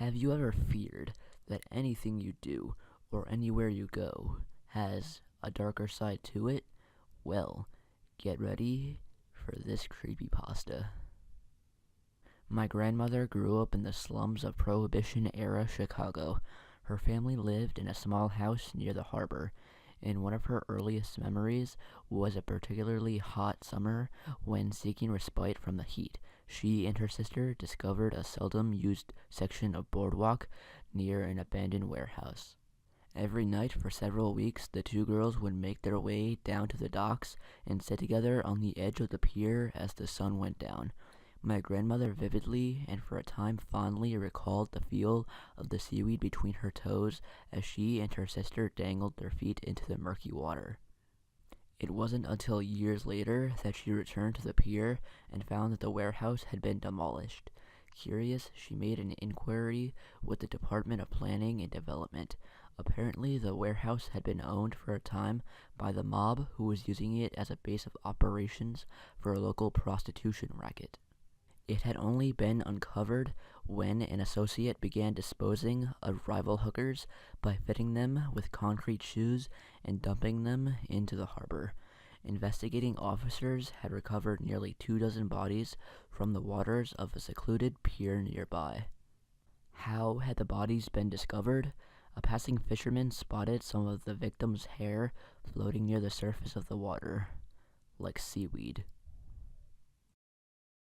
Have you ever feared that anything you do or anywhere you go has a darker side to it? Well, get ready for this creepypasta. My grandmother grew up in the slums of Prohibition-era Chicago. Her family lived in a small house near the harbor, and one of her earliest memories was a particularly hot summer when, seeking respite from the heat, she and her sister discovered a seldom-used section of boardwalk near an abandoned warehouse. Every night for several weeks, the two girls would make their way down to the docks and sit together on the edge of the pier as the sun went down. My grandmother vividly and for a time fondly recalled the feel of the seaweed between her toes as she and her sister dangled their feet into the murky water. It wasn't until years later that she returned to the pier and found that the warehouse had been demolished. Curious, she made an inquiry with the Department of Planning and Development. Apparently, the warehouse had been owned for a time by the mob, who was using it as a base of operations for a local prostitution racket. It had only been uncovered when an associate began disposing of rival hookers by fitting them with concrete shoes and dumping them into the harbor. Investigating officers had recovered nearly 24 bodies from the waters of a secluded pier nearby. How had the bodies been discovered? A passing fisherman spotted some of the victims' hair floating near the surface of the water, like seaweed.